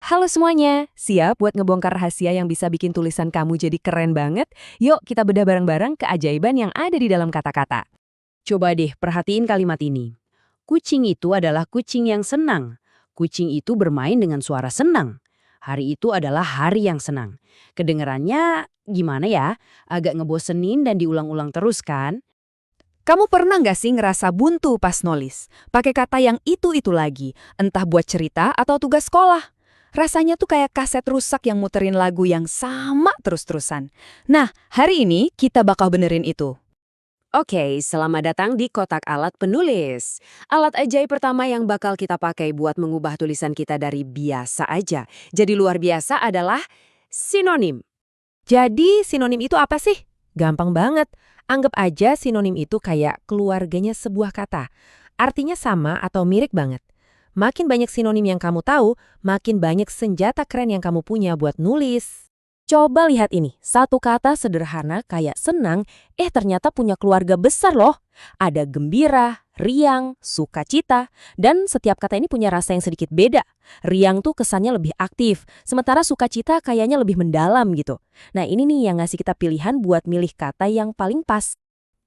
Halo semuanya, siap buat ngebongkar rahasia yang bisa bikin tulisan kamu jadi keren banget? Yuk kita bedah bareng-bareng keajaiban yang ada di dalam kata-kata. Coba deh perhatiin kalimat ini. Kucing itu adalah kucing yang senang. Kucing itu bermain dengan suara senang. Hari itu adalah hari yang senang. Kedengarannya gimana ya? Agak ngebosenin dan diulang-ulang terus kan? Kamu pernah nggak sih ngerasa buntu pas nulis? Pakai kata yang itu-itu lagi, entah buat cerita atau tugas sekolah. Rasanya tuh kayak kaset rusak yang muterin lagu yang sama terus-terusan. Nah, hari ini kita bakal benerin itu. Oke, selamat datang di Kotak Alat Penulis. Alat ajaib pertama yang bakal kita pakai buat mengubah tulisan kita dari biasa aja. Jadi luar biasa adalah sinonim. Jadi sinonim itu apa sih? Gampang banget. Anggap aja sinonim itu kayak keluarganya sebuah kata. Artinya sama atau mirip banget. Makin banyak sinonim yang kamu tahu, makin banyak senjata keren yang kamu punya buat nulis. Coba lihat ini, satu kata sederhana kayak senang, ternyata punya keluarga besar loh. Ada gembira, riang, sukacita, dan setiap kata ini punya rasa yang sedikit beda. Riang tuh kesannya lebih aktif, sementara sukacita kayaknya lebih mendalam gitu. Nah ini nih yang ngasih kita pilihan buat milih kata yang paling pas.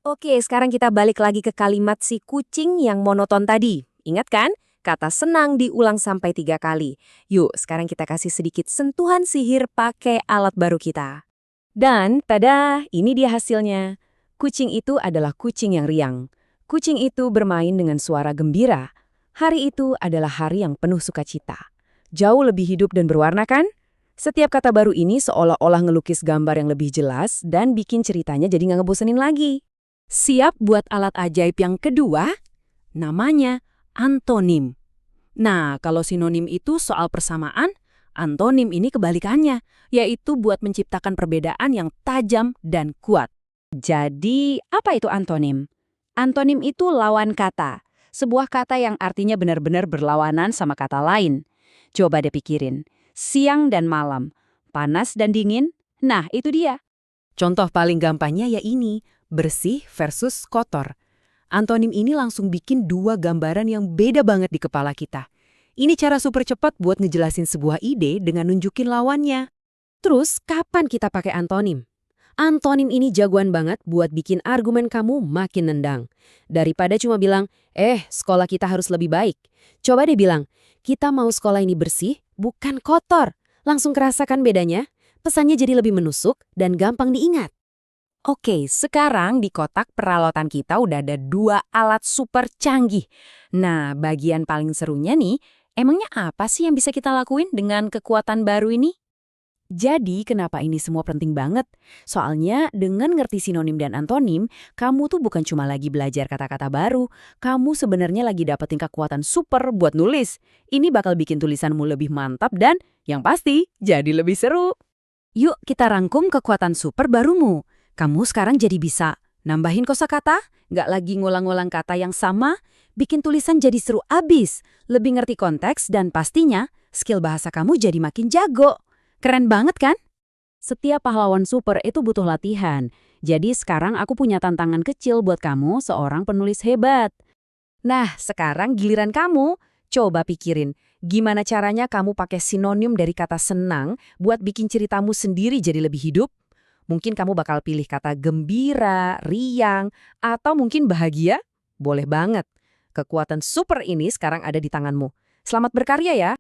Oke, sekarang kita balik lagi ke kalimat si kucing yang monoton tadi. Ingat kan? Kata senang diulang sampai 3 kali. Yuk, sekarang kita kasih sedikit sentuhan sihir pakai alat baru kita. Dan, tada, ini dia hasilnya. Kucing itu adalah kucing yang riang. Kucing itu bermain dengan suara gembira. Hari itu adalah hari yang penuh sukacita. Jauh lebih hidup dan berwarna kan? Setiap kata baru ini seolah-olah ngelukis gambar yang lebih jelas dan bikin ceritanya jadi nggak ngebosenin lagi. Siap buat alat ajaib yang kedua? Namanya antonim. Nah, kalau sinonim itu soal persamaan, antonim ini kebalikannya, yaitu buat menciptakan perbedaan yang tajam dan kuat. Jadi, apa itu antonim? Antonim itu lawan kata, sebuah kata yang artinya benar-benar berlawanan sama kata lain. Coba deh pikirin, siang dan malam, panas dan dingin, nah itu dia. Contoh paling gampangnya ya ini, bersih versus kotor. Antonim ini langsung bikin dua gambaran yang beda banget di kepala kita. Ini cara super cepat buat ngejelasin sebuah ide dengan nunjukin lawannya. Terus, kapan kita pakai antonim? Antonim ini jagoan banget buat bikin argumen kamu makin nendang. Daripada cuma bilang, sekolah kita harus lebih baik. Coba deh bilang, kita mau sekolah ini bersih, bukan kotor. Langsung kerasakan bedanya, pesannya jadi lebih menusuk dan gampang diingat. Oke, sekarang di kotak peralatan kita udah ada 2 alat super canggih. Nah, bagian paling serunya nih, emangnya apa sih yang bisa kita lakuin dengan kekuatan baru ini? Jadi, kenapa ini semua penting banget? Soalnya, dengan ngerti sinonim dan antonim, kamu tuh bukan cuma lagi belajar kata-kata baru, kamu sebenarnya lagi dapetin kekuatan super buat nulis. Ini bakal bikin tulisanmu lebih mantap dan, yang pasti, jadi lebih seru. Yuk, kita rangkum kekuatan super barumu. Kamu sekarang jadi bisa nambahin kosakata, nggak lagi ngulang-ngulang kata yang sama, bikin tulisan jadi seru abis, lebih ngerti konteks, dan pastinya skill bahasa kamu jadi makin jago. Keren banget kan? Setiap pahlawan super itu butuh latihan. Jadi sekarang aku punya tantangan kecil buat kamu, seorang penulis hebat. Nah, sekarang giliran kamu. Coba pikirin, gimana caranya kamu pakai sinonim dari kata senang buat bikin ceritamu sendiri jadi lebih hidup? Mungkin kamu bakal pilih kata gembira, riang, atau mungkin bahagia? Boleh banget. Kekuatan super ini sekarang ada di tanganmu. Selamat berkarya ya!